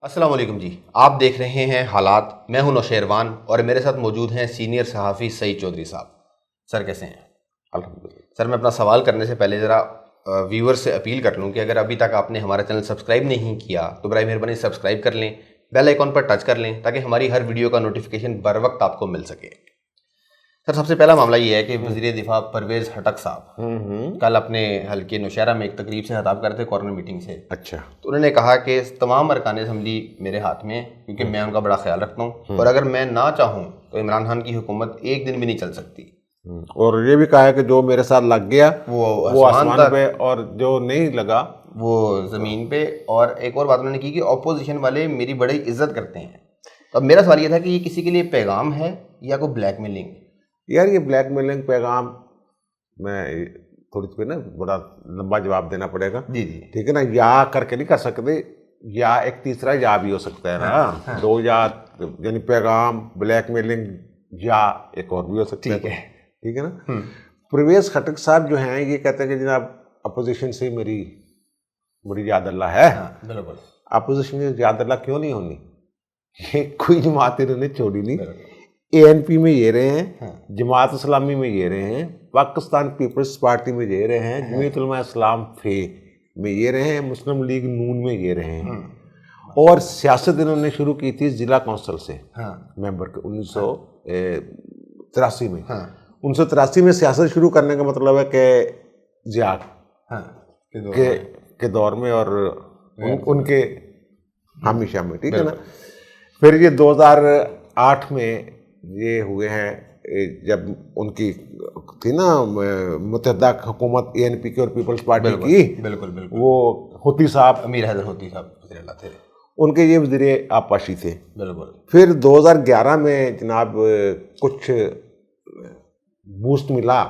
अस्सलाम वालेकुम जी। आप देख रहे हैं हालात। मैं हूं नौशेरवान और मेरे साथ मौजूद हैं सीनियर सहाफ़ी सईद चौधरी साहब। सर कैसे हैं? अल्हम्दुलिल्लाह। सर मैं अपना सवाल करने से पहले ज़रा व्यूअर्स से अपील कर लूं कि अगर अभी तक आपने हमारा चैनल सब्सक्राइब नहीं किया तो बराए मेहरबानी सब्सक्राइब कर लें, बेल आइकॉन पर टच कर लें ताकि हमारी हर वीडियो का नोटिफिकेशन बर वक्त आपको मिल सके। सर सबसे पहला मामला ये है कि वज़ीर दिफा परवेज़ हटक साहब कल अपने हल्के नौशहरा में एक तकरीब से खिताब कर रहे थे, कॉर्नर मीटिंग से। अच्छा। तो उन्होंने कहा कि तमाम अरकान असम्बली मेरे हाथ में, क्योंकि मैं उनका बड़ा ख्याल रखता हूँ और अगर मैं ना चाहूँ तो इमरान खान की हुकूमत एक दिन भी नहीं चल सकती। और ये भी कहा है कि जो मेरे साथ लग गया वो आसमान पे और जो नहीं लगा वो ज़मीन पे। और एक और बात उन्होंने की कि ऑपोजिशन वाले मेरी बड़ी इज्जत करते हैं। तो अब मेरा सवाल ये था कि ये किसी के लिए पैगाम है या कोई ब्लैकमेलिंग? यार ये ब्लैकमेलिंग पैगाम मैं थोड़ी सी ना बड़ा लंबा जवाब देना पड़ेगा। जी जी ठीक है ना, या करके नहीं कर सकते, या एक तीसरा या भी हो सकता है ना। दो या यानी पैगाम, ब्लैकमेलिंग, या एक और भी हो सकता है। ठीक है ना। परवेज़ खटक साहब जो हैं ये कहते हैं कि जनाब अपोजिशन से मेरी बड़ी याद अल्लाह है। बिल्कुल। अपोजिशन में याद अल्लाह क्यों नहीं होनी? ये कोई जमात इन्होंने छोड़ी नहीं। ANP में ये रहे हैं, जमात इस्लामी में ये रहे हैं, पाकिस्तान पीपल्स पार्टी में ये रहे हैं, जमीयत उलमा इस्लाम फे में ये रहे हैं, मुस्लिम लीग नून में ये रहे हैं। और सियासत इन्होंने शुरू की थी ज़िला कौंसिल से मेंबर के 1983 में। 1983 में सियासत शुरू करने का मतलब है कि जिया के दौर में और उनके हमेशा में। ठीक है ना। फिर ये 2008 में ये हुए हैं जब उनकी थी ना मुत्तहिदा हुकूमत ANP की और पीपल्स पार्टी की। बिल्कुल। वो होती साहब, अमीर हैदर होती साहब थे, उनके ये वज़ीर आबपाशी थे। बिल्कुल। फिर 2011 में जनाब कुछ बूस्ट मिला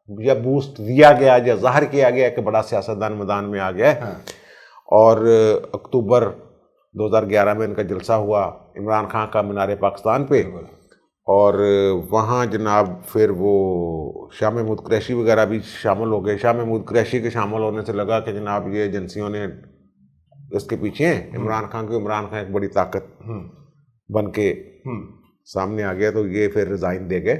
या बूस्ट दिया गया या ज़ाहिर किया गया कि बड़ा सियासतदान मैदान में आ गया। और अक्टूबर 2011 में इनका जलसा हुआ इमरान खान का मीनार पाकिस्तान पे। और वहाँ जनाब फिर वो शाह महमूद कुरैशी वगैरह भी शामिल हो गए। शाह महमूद कुरैशी के शामिल होने से लगा कि जनाब ये एजेंसियों ने इसके पीछे हैं इमरान खान को। इमरान खान एक बड़ी ताकत बन के सामने आ गया, तो ये फिर रिज़ाइन दे गए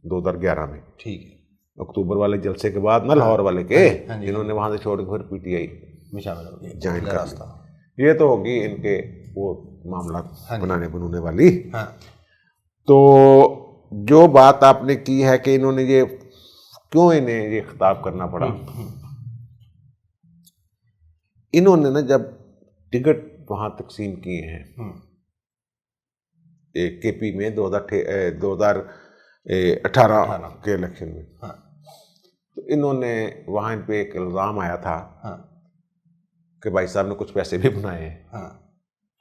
2011 में। ठीक है। अक्टूबर वाले जलसे के बाद ना लाहौर वाले के, इन्होंने वहाँ से छोड़ के फिर PTI में शामिल हो गए, ज्वाइन कर लिया। ये तो होगी इनके वो मामला बनाने वाली। तो जो बात आपने की है कि इन्होंने ये क्यों इन्हें ये खिताब करना पड़ा, इन्होंने ना जब टिकट वहाँ तकसीम किए हैं KP में 2018 के इलेक्शन में, तो इन्होंने वहाँ इन पे एक इल्ज़ाम आया था कि भाई साहब ने कुछ पैसे भी बनाए हैं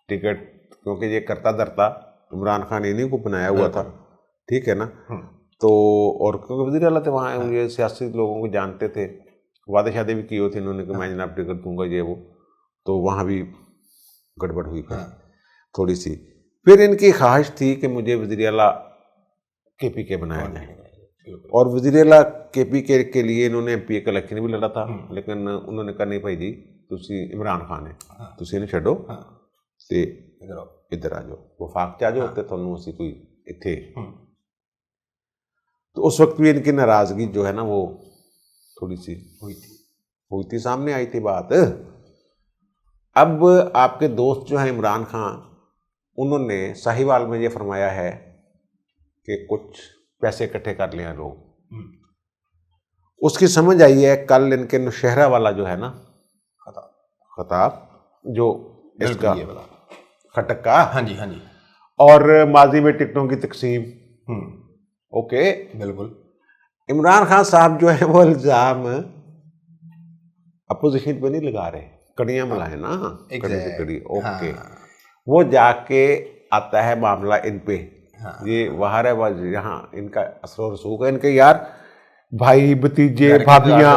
टिकट, क्योंकि ये करता धरता इमरान खान इन्हीं को बनाया हुआ था। ठीक है ना। तो और क्योंकि वज़ीर आला थे वहाँ, ये सियासी लोगों को जानते थे, वादे शादे भी किए थे इन्होंने कि मैं जनाब टिकट दूंगा ये वो। तो वहाँ भी गड़बड़ हुई थोड़ी सी। फिर इनकी ख्वाहिश थी कि मुझे वज़ीर आला KP के बनाया जाए, और वज़ीर आला KP के लिए इन्होंने MPA का इलेक्शन भी लड़ा था, लेकिन उन्होंने कहा नहीं भाई जी तुसी इमरान खान है, तुसी इन्हें छड्डो ते इधर आ जाओ, वफाक च आ जाओ, तो थोनों असीं कोई इत्थे। तो उस वक्त भी इनकी नाराज़गी जो है ना वो थोड़ी सी हुई थी, सामने आई थी बात। अब आपके दोस्त जो हैं इमरान खान, उन्होंने साहिवाल में ये फरमाया है कि कुछ पैसे इकट्ठे कर लिया लोग। उसकी समझ आई है कल इनके नौशहरा वाला जो है ना खताब, जो इसका खटक का। हाँ जी। और माजी में टिकटों की तकसीम। ओके, बिल्कुल। इमरान खान साहब जो है वो इल्ज़ाम अपोजिशन पे नहीं लगा रहे, कड़ियाँ मिलाए ना, कड़ी से कड़ी। ओके, वो जाके आता है मामला इन पे। ये बाहर है, यहाँ इनका असर और रसूख है इनके, यार भाई भतीजे भाभियाँ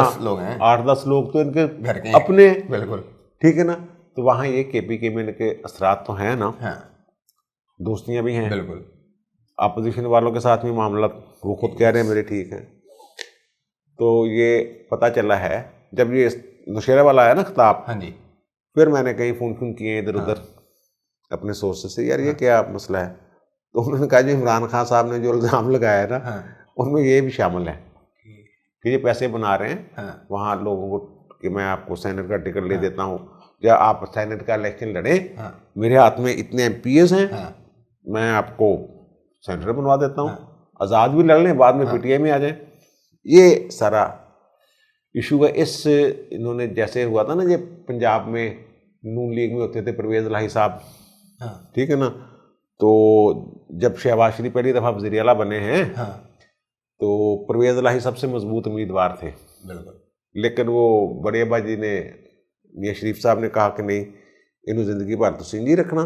8-10 लोग तो इनके घर के अपने। बिल्कुल। ठीक है ना। तो वहाँ ये KP में इनके असरात तो हैं ना, दोस्तियाँ भी हैं। बिल्कुल। अपोजिशन वालों के साथ भी मामला वो खुद कह रहे हैं मेरे ठीक है। तो ये पता चला है जब ये नौशहरा वाला आया ना खिताब। हाँ जी। फिर मैंने कहीं फ़ोन किए इधर उधर, अपने सोर्सेस से, यार ये क्या मसला है। तो उन्होंने कहा जो इमरान खान साहब ने जो इल्ज़ाम लगाया है ना, उनमें ये भी शामिल है कि ये पैसे बना रहे हैं वहाँ लोगों को कि मैं आपको सेनेट का टिकट ले देता हूँ, या आप सेनेट का इलेक्शन लड़े, मेरे हाथ में इतने MPs हैं, मैं आपको सेनेटर बनवा देता हूँ, आज़ाद भी लड़ लें, बाद में PTI में आ जाए। ये सारा इशू है। इस इन्होंने जैसे हुआ था ना, ये पंजाब में नून लीग में होते थे परवेज़ इलाही साहब, ठीक है ना, तो जब शहबाज शरीफ पहली दफ़ा वज़ीर आला बने हैं तो परवेज़ इलाही सबसे मजबूत उम्मीदवार थे, लेकिन वो बड़े अब्बा जी ने, मियाँ शरीफ साहब ने कहा कि नहीं, इन्हों जिंदगी भर तो नहीं रखना।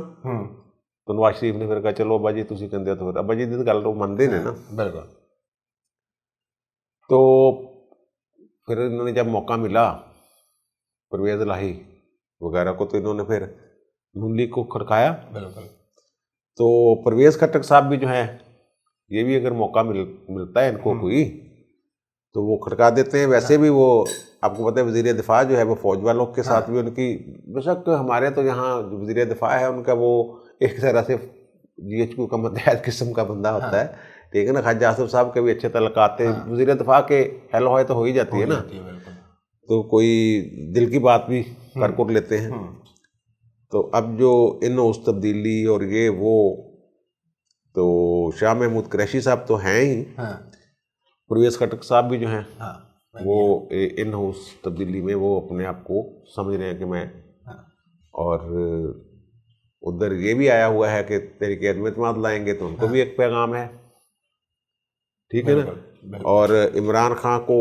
तो नवाज शरीफ ने फिर कहा चलो अब्बा जी तुम कहते हो, तो फिर अब्बा जी की गल तो मनते ने ना। बिल्कुल। तो फिर इन्होंने जब मौका मिला परवेज़ इलाही वगैरह को, तो इन्होंने फिर नून लीग को खड़काया। बिल्कुल। तो परवेज़ खट्टक साहब भी जो है, ये भी अगर मौका मिलता है इनको कोई, तो वो खड़का देते हैं। वैसे भी वो आपको पता है वज़ीर दिफा जो है वो फौज वालों के साथ भी उनकी, बेशक हमारे तो यहाँ जो वज़ीर दिफा है उनका वो एक तरह से GHQ का मतहत किस्म का बंदा होता है, ठीक है ना। ख्वाजा आसिफ साहब के भी अच्छे तल्लुकात थे, वज़ीर दिफा के हेलो हाय तो हो ही जाती है ना, तो कोई दिल की बात भी कर लेते हैं। तो अब जो इन उस तब्दीली और ये वो, तो शाह महमूद कुरैशी साहब तो हैं ही, परवेज़ खट्टक साहब भी जो हैं वो इन हाउस तब्दीली में वो अपने आप को समझ रहे हैं कि मैं, और उधर ये भी आया हुआ है कि तहरीक एतमाद लाएंगे, तो उनको भी एक पैगाम है, ठीक है ना। और इमरान खान को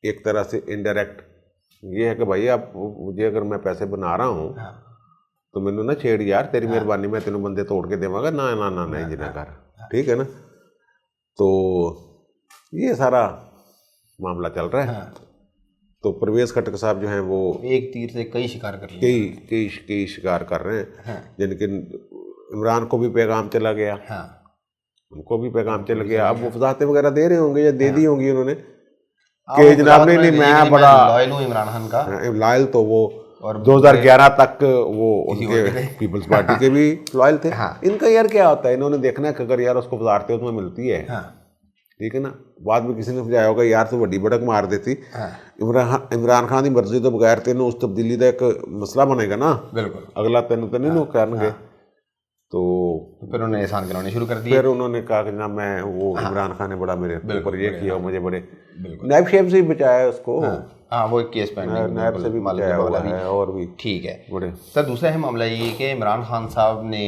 एक तरह से इनडायरेक्ट ये है कि भाई आप मुझे अगर मैं पैसे बना रहा हूँ तो मैंने ना छेड़ यार, तेरी मेहरबानी मैं तेनों बंदे तोड़ के देवांगा, ना ना ना नहीं जिना कर, ठीक है ना। तो ये सारा मामला चल रहा है। तो परवेज़ खट्टक साहब जो हैं वो एक तीर से कई शिकार कर लिए, कई शिकार कर रहे हैं, जिनके इमरान को भी पैगाम चला गया, उनको भी पैगाम चला गया। अब वो वजाहतें वगैरह दे रहे होंगे या दे दी होंगी उन्होंने कि जनाब नहीं मैं बड़ा लॉयल हूँ इमरान खान का, लॉयल तो वो और 2011 तक वो उनके पीपल्स पार्टी के भी लॉयल थे। इनका यार क्या होता है, इन्होंने देखना है कि अगर यार उसको वजारतें उसमें मिलती है, ठीक है ना, बाद में किसी ने समझाया होगा यार तो वड्डी बड़क मार देती। इमरान खान की मर्जी तो बगैर तेन उस तब्दीली का एक मसला बनेगा ना, बिल्कुल अगला तेन तो नहीं करनगे। तो फिर उन्होंने एहसान गिनाने शुरू कर दिए। फिर उन्होंने कहा कि ना मैं वो इमरान खान ने बड़ा मेरे ऊपर ये किया, मुझे बड़े नायब शेब से ही बचाया उसको, वो एक केस पेंडिंग नायब से भी बचाया हुआ है, और भी ठीक है बड़े। सर दूसरा है मामला ये कि इमरान खान साहब ने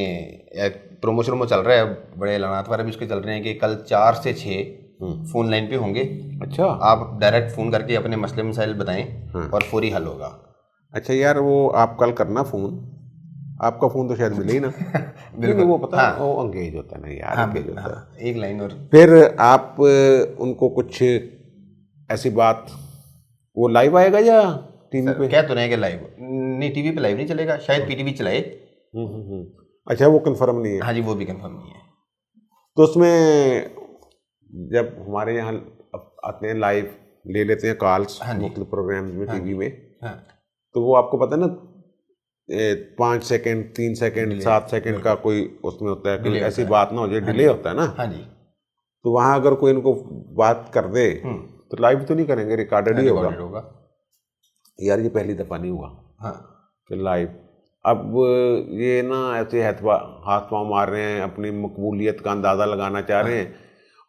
प्रोमो चल रहा है, बड़े ऐलानात वगैरह भी उसके चल रहे हैं कि कल 4 से 6 फोन लाइन पे होंगे। अच्छा, आप डायरेक्ट फ़ोन करके अपने मसले मसाइल बताएं और फौरी हल होगा। अच्छा यार वो आप कल करना फ़ोन, आपका फ़ोन तो शायद मिले ही ना। बिल्कुल वो पता है वो अंगेज होता है ना यार, अंगेज होता है। एक लाइन और फिर आप उनको कुछ ऐसी बात, वो लाइव आएगा या टीवी पे? क्या तो नहीं कि लाइव नहीं, टीवी पे लाइव नहीं चलेगा, शायद PTV चलाए। अच्छा वो कंफर्म नहीं है? हाँ जी वो भी कंफर्म नहीं है। तो उसमें जब हमारे यहाँ आते हैं लाइव ले लेते हैं कॉल्स मुख्तलिफ प्रोग्राम्स में टीवी में, तो वो आपको पता है ना 5 सेकंड 3 सेकंड 7 सेकंड का कोई उसमें होता है कि ऐसी बात ना हो जाए, डिले होता है ना। हाँ जी। तो वहाँ अगर कोई इनको बात कर दे तो लाइव तो नहीं करेंगे, रिकॉर्डेड ही होगा। यार ये पहली दफ़ा नहीं हुआ कि लाइव। अब ये ना ऐसे हाथ पाँव मार रहे हैं, अपनी मकबूलियत का अंदाज़ा लगाना चाह रहे हैं,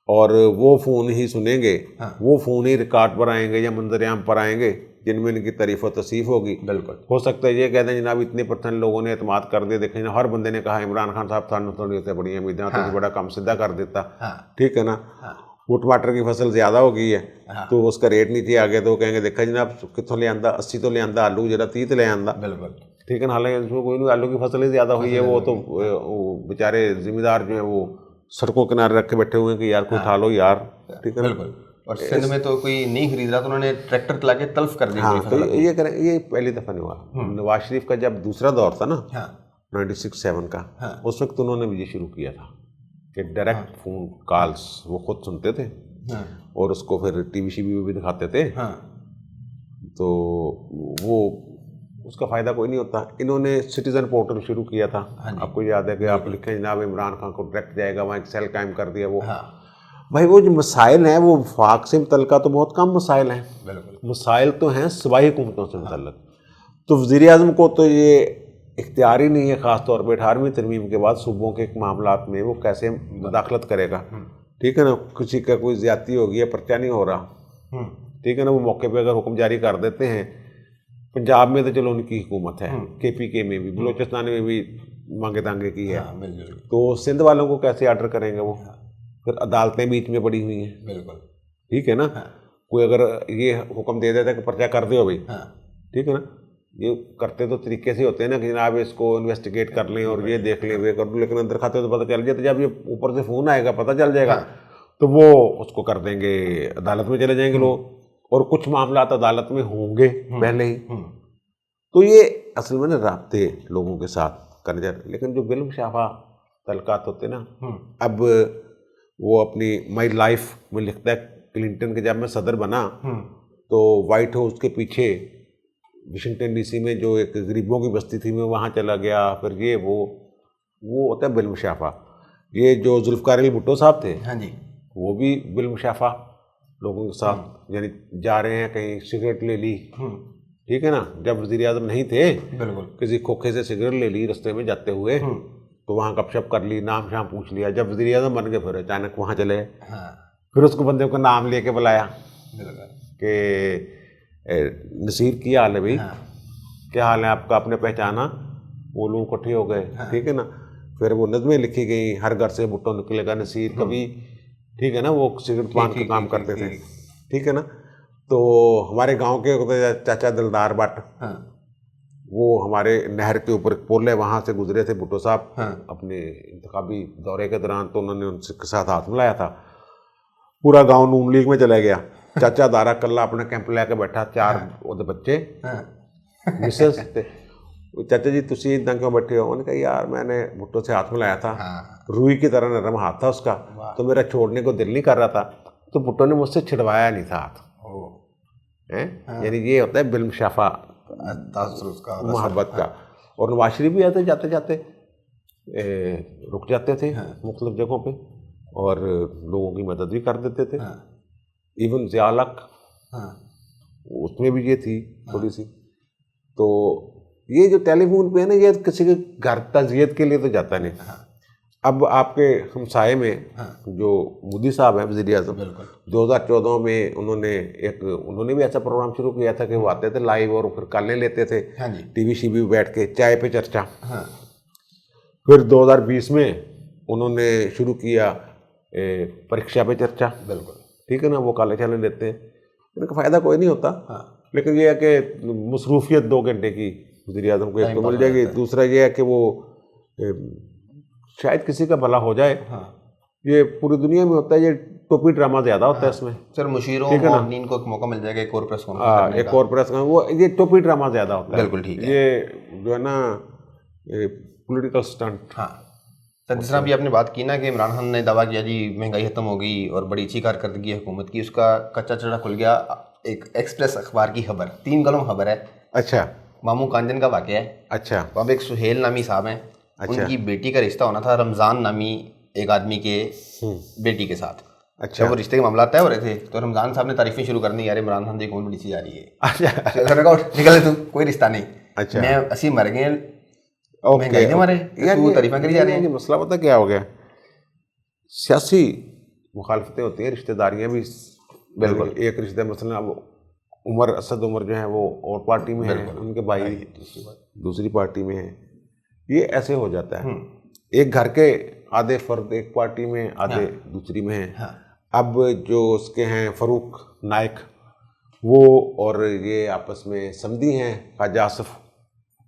और वो फ़ोन ही सुनेंगे, वो फ़ोन ही रिकॉर्ड पर आएंगे या मंजर-ए-आम पर आएंगे जिनमें इनकी तारीफ और तसीफ होगी। बिल्कुल हो सकता है ये कहते हैं जनाब इतने % लोगों ने एतमाद कर दिया, देखें हर बंदे ने कहा इमरान खान साहब थानू थोड़ी होते बड़ी उम्मीदें तो बड़ा काम सीधा कर देता, ठीक है ना। वो टमाटर की फसल ज़्यादा हो गई है तो उसका रेट नहीं थी आगे, तो वो कहेंगे देखा जनाब कितों ले आंदा 80 तो ले आंदा, आलू जरा 30 ले आंदा। बिल्कुल ठीक है ना, हालांकि इसमें कोई नहीं, आलू की फसल ही ज़्यादा हुई है, वो तो बेचारे जिम्मेदार जो है वो सड़कों किनारे रख के बैठे हुए हैं कि यार कोई उठा लो यार, ठीक है। बिल्कुल। और सिंध में तो कोई नहीं खरीद रहा तो उन्होंने ट्रैक्टर चला के तल्फ कर दिया। तो ये करें, ये पहली दफ़ा नहीं हुआ। नवाज शरीफ का जब दूसरा दौर था ना 96-7 का, उस वक्त उन्होंने भी ये शुरू किया था कि डायरेक्ट फ़ोन कॉल्स वो खुद सुनते थे और उसको फिर टीवी शीवी भी दिखाते थे। तो वो उसका फ़ायदा कोई नहीं होता। इन्होंने सिटीज़न पोर्टल शुरू किया था, आपको याद है कि आप लिखें जनाब इमरान खान को डायरेक्ट जाएगा, वहाँ एक सेल कायम कर दिया। वो भाई वो जो मसाइल हैं वो वफाक से मुतल्लिक़ तो बहुत कम मसाइल हैं, मसाइल तो हैं सूबाई हुकूमतों से मुतल्लिक़। तो वज़ीर आज़म को तो ये इख्तियार ही नहीं है, ख़ास तौर पर 18वीं तरमीम के बाद सूबों के मामलात में वो कैसे मुदाखलत करेगा। ठीक है ना, किसी का कोई ज़्यादती हो गई है, पर्चा नहीं हो रहा, ठीक है ना, वो मौके पे अगर हुक्म जारी कर देते हैं। पंजाब में तो चलो उनकी हुकूमत है, KPK में भी, बलूचिस्तान में भी मांगे तांगे की है, तो सिंध वालों को कैसे ऑर्डर करेंगे वो? फिर अदालतें बीच में पड़ी हुई हैं, बिल्कुल ठीक है ना। कोई अगर ये हुक्म दे देता है कि पर्चा कर दो भाई, ठीक है ना, ये करते तो तरीके से होते हैं ना कि जनाब इसको इन्वेस्टिगेट कर लें और ये देख लें, वे कर लें, लेकिन अंदर खाते तो पता चल जाए। तो जब ये ऊपर से फ़ोन आएगा पता चल जाएगा, तो वो उसको कर देंगे, अदालत में चले जाएंगे लोग, और कुछ मामला अदालत में होंगे पहले ही। तो ये असल में ना राब्ते लोगों के साथ करने जाते। लेकिन जो बिलमुशाफा तलकात होते ना, अब वो अपनी माई लाइफ में लिखता है क्लिंटन के जब मैं सदर बना तो वाइट हाउस के पीछे वाशिंगटन DC में जो एक गरीबों की बस्ती थी मैं वहाँ चला गया। फिर ये वो होता है बिलमुशाफा। ये जो जुल्फ़िकार अली भुट्टो साहब थे, हाँ जी, वो भी बिलमुशाफा लोगों के साथ, यानी जा रहे हैं कहीं सिगरेट ले ली, ठीक है ना, जब वज़ीर आज़म नहीं थे, बिल्कुल, किसी खोखे से सिगरेट ले ली रास्ते में जाते हुए, तो वहाँ गपशप कर ली, नाम शाम पूछ लिया। जब वज़ीर आज़म बन गए फिर अचानक वहाँ चले, फिर उसको बंदे को नाम लेके बुलाया कि नसीर क्या हाल है भाई, क्या हाल है आपका, आपने पहचाना? वो लोग इकट्ठे हो गए, ठीक है ना। फिर वो नज़में लिखी गई, हर घर से भुट्टो निकलेगा नसीर कभी, ठीक है ना, वो सिगरेट पान का काम करते थे, ठीक है ना। तो हमारे गांव के चाचा दिलदार भट्ट, वो हमारे नहर के ऊपर पुल है, वहाँ से गुजरे थे भुट्टो साहब अपने इंतखाबी दौरे के दौरान, तो उन्होंने उनके साथ हाथ मिलाया था। पूरा गांव नून लीग में चला गया। चाचा दारा कल्ला अपना कैंप लेके बैठा, 4 ਉਹਦੇ बच्चे मिसेस थे। चाचा जी तुसी इतना क्यों बैठे हो? उन्होंने कहा यार मैंने भुट्टो से हाथ मिलाया था, रुई की तरह नरम हाथ था उसका, तो मेरा छोड़ने को दिल नहीं कर रहा था, तो भुट्टो ने मुझसे छिड़वाया नहीं था हाथ। यानी ये होता है बिलमुशाफा मोहब्बत का। और नवाज शरीफ भी आते जाते जाते रुक जाते थे मुख्तलिफ जगहों पे और लोगों की मदद भी कर देते थे। इवन ज़ियालक उसमें भी ये थी थोड़ी सी। तो ये जो टेलीफोन पे है ना, ये किसी के घर तज़ियत के लिए तो जाता नहीं। अब आपके हमसाए में जो मोदी साहब हैं वज़ीर आज़म, 2014 में उन्होंने भी ऐसा प्रोग्राम शुरू किया था कि वो आते थे लाइव और फिर कालें लेते थे, TV शिवी बैठ के चाय पे चर्चा। फिर 2020 में उन्होंने शुरू किया परीक्षा पे चर्चा, बिल्कुल ठीक है ना, वो काले चाले लेते हैं, उनका फ़ायदा कोई नहीं होता। लेकिन ये है कि मसरूफियत 2 घंटे की वज़ीर आज़म को एक तो मिल जाएगी, दूसरा ये है कि वो शायद किसी का भला हो जाए। ये पूरी दुनिया में होता है, ये टोपी ड्रामा ज़्यादा होता है इसमें। सर मुशीरों और नीन को एक मौका मिल जाएगा एक और प्रेस कॉन्फ्रेंस, एक और प्रेस कॉन्फ्रेंस, वो ये टोपी ड्रामा ज़्यादा होता है। बिल्कुल ठीक है, ये जो है ना पॉलिटिकल स्टंट। सर जिस तरह अभी आपने बात की ना कि इमरान खान ने दावा किया जी महंगाई खत्म हो गई और बड़ी अच्छी कारकर्दगी है हुकूमत की, उसका कच्चा चढ़ा खुल गया। एक एक्सप्रेस अखबार की खबर, 3 कलम खबर है। अच्छा, मामू कांजन का वाक़या है। अच्छा, अब एक सुहेल नामी साहब हैं, उनकी बेटी का रिश्ता होना था रमज़ान नामी एक आदमी के बेटी के साथ। अच्छा, जब वो रिश्ते के मामला तय हो रहे थे तो रमज़ान साहब ने तारीफें शुरू कर दी, यार इमरान खान जी कौन बड़ी सी जा रही है। अच्छा, निकल तू, कोई रिश्ता नहीं। अच्छा, मैं 80 मर गए, महंगाई मारे तू तारीफें करी जा रही है। मसला पता क्या हो गया, सियासी मुखालफतें होती हैं, रिश्तेदारियाँ भी। बिल्कुल, एक रिश्ते मसलन अब उमर असद उमर जो है वो और पार्टी में है, उनके भाई दूसरी पार्टी में है, ये ऐसे हो जाता है। एक घर के आधे फर्द एक पार्टी में, आधे दूसरी में है। अब जो उसके हैं फरूक नाइक, वो और ये आपस में समधी हैं, ख्वाजा आसिफ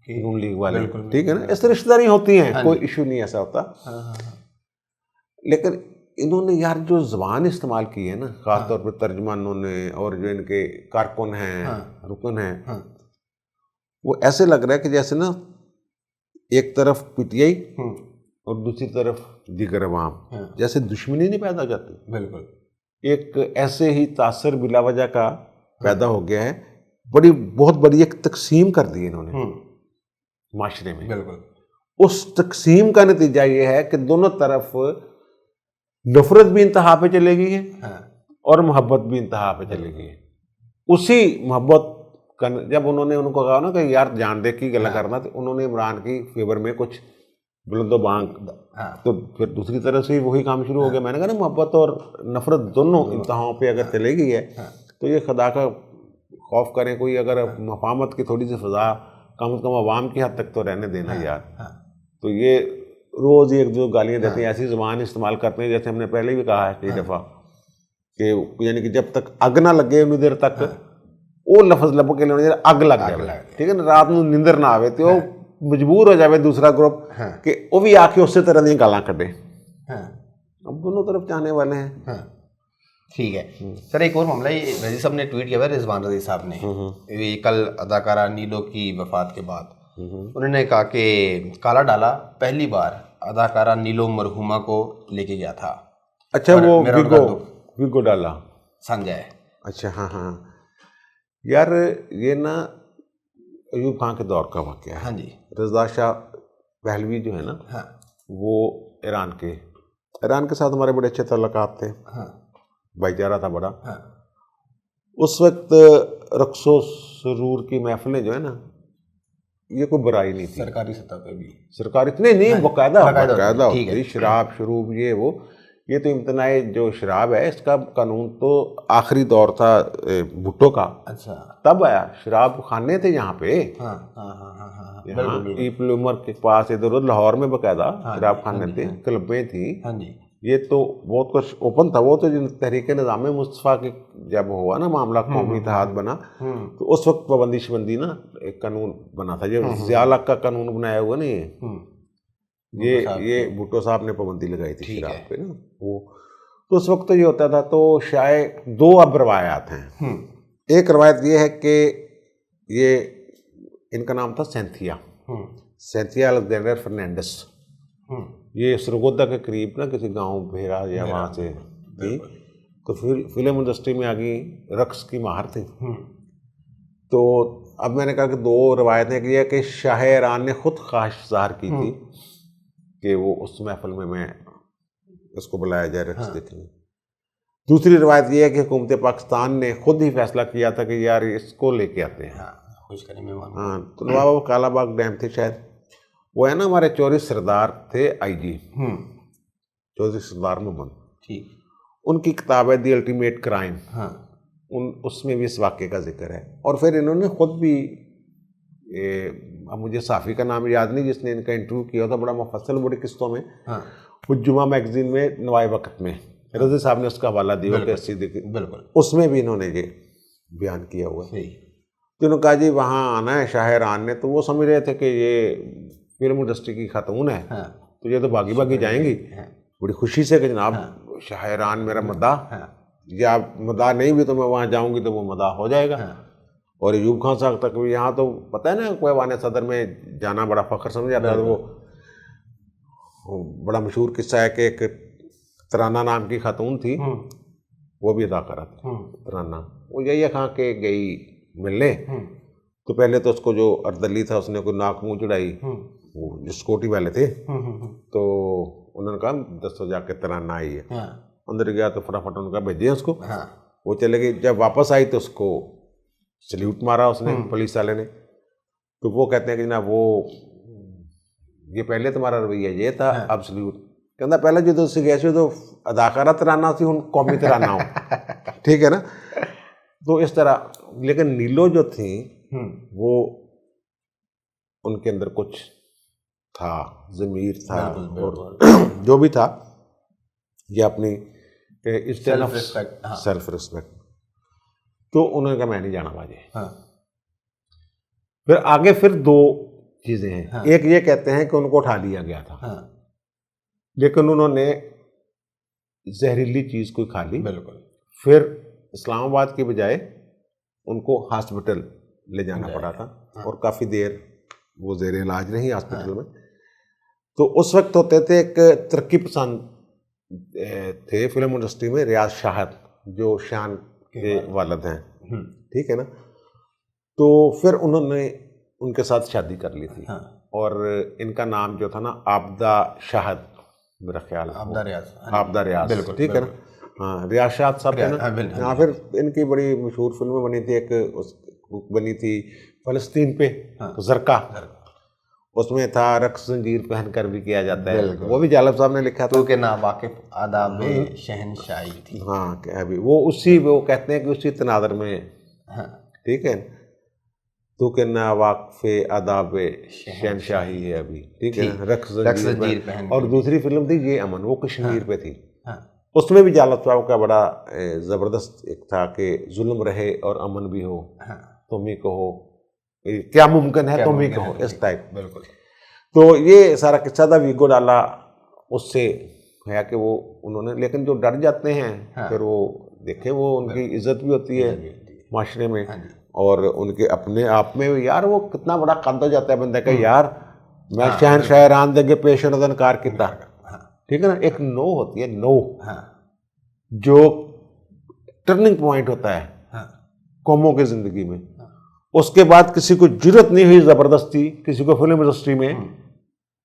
नून लीग वाले, ठीक है ना, ऐसे रिश्तेदारी होती हैं, कोई इशू नहीं ऐसा होता। लेकिन इन्होंने यार जो ज़बान इस्तेमाल की है ना, ख़ास तौर पर तर्जमानों ने और जो इनके कारकुन हैं, रुकन हैं, वो ऐसे लग रहा है कि जैसे ना एक तरफ PTI और दूसरी तरफ दीगर अवाम, जैसे दुश्मनी नहीं पैदा हो जाती। बिल्कुल, एक ऐसे ही तासर बिलावजह का पैदा हो गया है बहुत बड़ी एक तकसीम कर दी इन्होंने माशरे में। बिल्कुल। उस तकसीम का नतीजा ये है कि दोनों तरफ नफरत भी इंतहा पे चले गई है और मोहब्बत भी इंतहा पे चली गई है। उसी मोहब्बत का जब उन्होंने उनको कहा ना कि यार जान दे की गला करना, तो उन्होंने इमरान की फेवर में कुछ बुलंदो बांग, तो फिर दूसरी तरफ से वही काम शुरू हो गया। मैंने कहा ना, मोहब्बत और नफरत दोनों इंतहाओं पे अगर चले गई है तो ये खुदा का खौफ करें। कोई अगर मफामत की थोड़ी सी फजा कम से कम अवाम की हद तक तो रहने देना यार। तो ये रोज़ एक जो गालियाँ देते हैं, ऐसी ज़ुबान इस्तेमाल करते हैं जैसे हमने पहले भी कहा है कई दफ़ा कि यानी कि जब तक अग ना लगे उन्नी देर तक वो लफज लब के लिए अग लग जाए, ठीक है ना, रात में नींदर ना आवे तो मजबूर हो जाए दूसरा ग्रुप कि वो भी आके उसी तरह दी गालां कटे। अब दोनों तरफ चाहने वाले हैं। ठीक है सर, एक और मामला, ये रजी साहब ने ट्वीट किया है, रिजवान रजी साहब ने, ये कल अदाकारा नीलो की वफात के बाद उन्होंने कहा कि काला डाला पहली बार अदाकारा नीलो मरहुमा को लेके गया था। अच्छा, वो विगो डाला संजय। अच्छा, हाँ यार, ये ना अयूब खान के दौर का वाक़या है। हाँ जी। रज़ा शाह पहलवी जो है ना, वो ईरान के साथ हमारे बड़े अच्छे तल्लुकात थे। भाईचारा था बड़ा। उस वक्त रक्सो सरूर की महफिलें जो है ना, ये कोई बुराई नहीं थी। सरकारी सतह पे भी सरकारी नहीं बाकायदा होती थी। शराब शरूब ये तो इम्तनाए जो शराब है इसका कानून तो आखिरी दौर था भुट्टो का। अच्छा, तब आया। शराब खाने थे यहाँ पे। ईपल उमर के पास इधर लाहौर में बाकायदा शराब खाने थे, क्लबें थी। ये तो बहुत कुछ ओपन था। वो तो तहरीक निज़ाम मुस्तफ़ा के जब हुआ ना मामला, कौमी इत्तेहाद बना, तो उस वक्त पाबंदी शबंदी ना एक कानून बना था। ये ज़िया का कानून बनाया हुआ नहीं, ये भुट्टो साहब ने पाबंदी लगाई थी शराब पे ना। वो तो उस वक्त तो ये होता था। तो शायद दो अब रवायात हैं। एक रवायत ये है कि ये इनका नाम था सेंथिया अलेक्जेंडर फर्नांडिस। ये सरगोदा के करीब ना किसी गांव भेरा या वहाँ से थी। तो फिर फिल्म इंडस्ट्री में आ गई, रक्स की माहर थी। तो अब मैंने कहा कि दो रवायतें की है कि शाह ईरान ने खुद ख्वाहिश ज़ाहिर की थी कि वो उस महफिल में मैं इसको बुलाया जाए रक्स देखने। दूसरी रवायत ये है कि हुकूमत पाकिस्तान ने खुद ही फैसला किया था कि यार इसको लेके आते हैं। तो नवाब कालाबाग डैम थे शायद, वो है ना हमारे चौधरी सरदार थे आईजी, चौधरी सरदार मोहम्मद, ठीक, उनकी किताब है दी अल्टीमेट क्राइम। उसमें भी इस वाक़े का जिक्र है। और फिर इन्होंने खुद भी, अब मुझे साफ़ी का नाम याद नहीं जिसने इनका इंटरव्यू किया था बड़ा मुफस्सल बड़ी किस्तों में, वो जुमा मैगजीन में नवाए वक्त में रज़ी साहब ने उसका हवाला दिया कि बिल्कुल उसमें भी इन्होंने ये बयान किया हुआ है। तो उन्होंने कहा जी वहाँ आना है शाह ईरान ने, तो वो समझ रहे थे कि ये फिल्म इंडस्ट्री की खातून है, तो ये तो भागी भागी जाएंगी बड़ी खुशी से कि जनाब शाह ईरान मेरा मदा, या मदा नहीं भी तो मैं वहाँ जाऊँगी तो वो मदा हो जाएगा। और अयूब खान साहब तक भी यहाँ तो पता है ना, कोई सदर में जाना बड़ा फ़ख्र समझ आता है। वो बड़ा मशहूर किस्सा है कि एक तराना नाम की खातून थी, वो भी अदाकारा थी तराना। वो यही खां के गई मिलने, तो पहले तो उसको जो अर्दली था उसने कोई नाक मुँह चढ़ाई, वो जो सिक्योरिटी वाले थे, तो उन्होंने कहा दस्तो जाके तराना आई है। अंदर गया तो फटाफट उनका भेजे उसको। वो चले गई। जब वापस आई तो उसको सल्यूट मारा उसने, पुलिस वाले ने। तो वो कहते हैं कि ना वो ये पहले तुम्हारा रवैया ये था, अब सल्यूट कहता पहले जो तुम गए थे तो अदाकारा तराना थी, उन कौमी तराना हो। ठीक है ना। तो इस तरह, लेकिन नीलो जो थी वो उनके अंदर कुछ था, ज़मीर था, और जो भी था ये अपनी सेल्फ रिस्पेक्ट। तो उन्होंने कहा मैं नहीं जाना बाजी। फिर आगे फिर दो चीज़ें हैं। एक ये कहते हैं कि उनको उठा लिया गया था, लेकिन उन्होंने जहरीली चीज़ कोई खा ली। बिल्कुल। फिर इस्लामाबाद की बजाय उनको हॉस्पिटल ले जाना पड़ा था, और काफ़ी देर वो ज़ेर इलाज रही हॉस्पिटल में। तो उस वक्त होते थे एक तरक्की पसंद थे फिल्म इंडस्ट्री में, रियाज शाहद, जो शान के वालिद हैं, ठीक है ना। तो फिर उन्होंने उनके साथ शादी कर ली थी। हाँ। और इनका नाम जो था ना आबदा शाहद, मेरा ख्याल आबदा रियाज, आबदा रियाज, बिल्कुल, ठीक है ना। हाँ, रियाज शाहद साहब है ना। हाँ, फिर इनकी बड़ी मशहूर फिल्में बनी थी, एक बनी थी फ़लस्तीन पे, ज़रका, उसमें था रक्स जंजीर पहन कर भी किया जाता है, वो भी जालब साहब ने लिखा था। तो के ना वाकिफ आदाब शहनशाही थी। हाँ, क्या अभी वो उसी, वो कहते हैं कि उसी तनादर में, ठीक है, तो के ना वाकफे आदाब शहनशाही है अभी, ठीक है, रक्स जंजीर पहन। और दूसरी फिल्म थी ये अमन, वो कश्मीर पे थी। उसमें भी जालब साहब का बड़ा ज़बरदस्त एक था कि जुल्म रहे और अमन भी हो, तुम ही कहो क्या मुमकिन है, तुम ही कहो, इस टाइप। बिल्कुल। तो ये सारा किस्सा था। वीगो डाला उससे है कि वो उन्होंने, लेकिन जो डर जाते हैं फिर वो देखे, वो उनकी इज्जत भी होती है माशरे में, और उनके अपने आप में यार वो कितना बड़ा कद हो जाता है बंदे का, यार मैं शहनशाह रान देंगे पेश इनकार किया, ठीक है ना। एक नो होती है, नो, जो टर्निंग पॉइंट होता है कौमों की जिंदगी में। उसके बाद किसी को जरूरत नहीं हुई जबरदस्ती किसी को फिल्म इंडस्ट्री में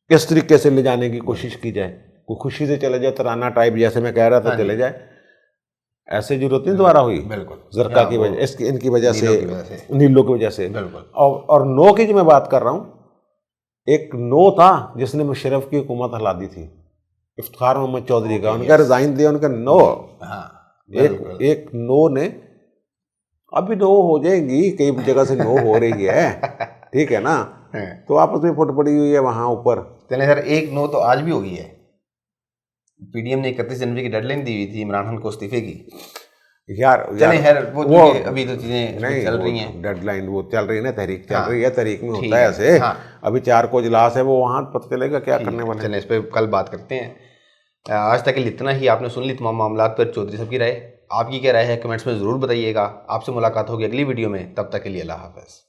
किस तरीके से ले जाने की कोशिश की जाए, कोई खुशी से चले जाए, तराना टाइप जैसे मैं कह रहा था चले जाए, ऐसे जरूरत नहीं दोबारा हुई। ज़रका की वजह, इसकी इनकी वजह से, नीलों की वजह से। और नो की जो मैं बात कर रहा हूँ, एक नो था जिसने मुशर्रफ की हुकूमत हिला दी थी, इफ्तिखार मोहम्मद चौधरी का, उनका रिजाइन दिया, उनका नो, एक नो ने, अभी नो हो जाएंगी, कई जगह से नो हो रही है, ठीक है ना, तो आपस में फुट पड़ी हुई है वहां ऊपर। चले सर, एक नो तो आज भी हो गई है। पीडीएम ने 31 जनवरी की डेडलाइन दी हुई थी इमरान खान को इस्तीफे की। यार वो अभी तो चीजें नहीं चल रही हैं, डेडलाइन वो चल रही है ना, तहरीक चल रही है, तहरीक में होता है ऐसे। अभी 4 को इजलास है, वो वहां पता चलेगा क्या करने वाले। चलें इस पर कल बात करते हैं। आज तक इतना ही, आपने सुन ली तमाम मामलात पर चौधरी साहब की राय। आपकी क्या राय है कमेंट्स में ज़रूर बताइएगा। आपसे मुलाकात होगी अगली वीडियो में, तब तक के लिए अल्लाह हाफ़िज़।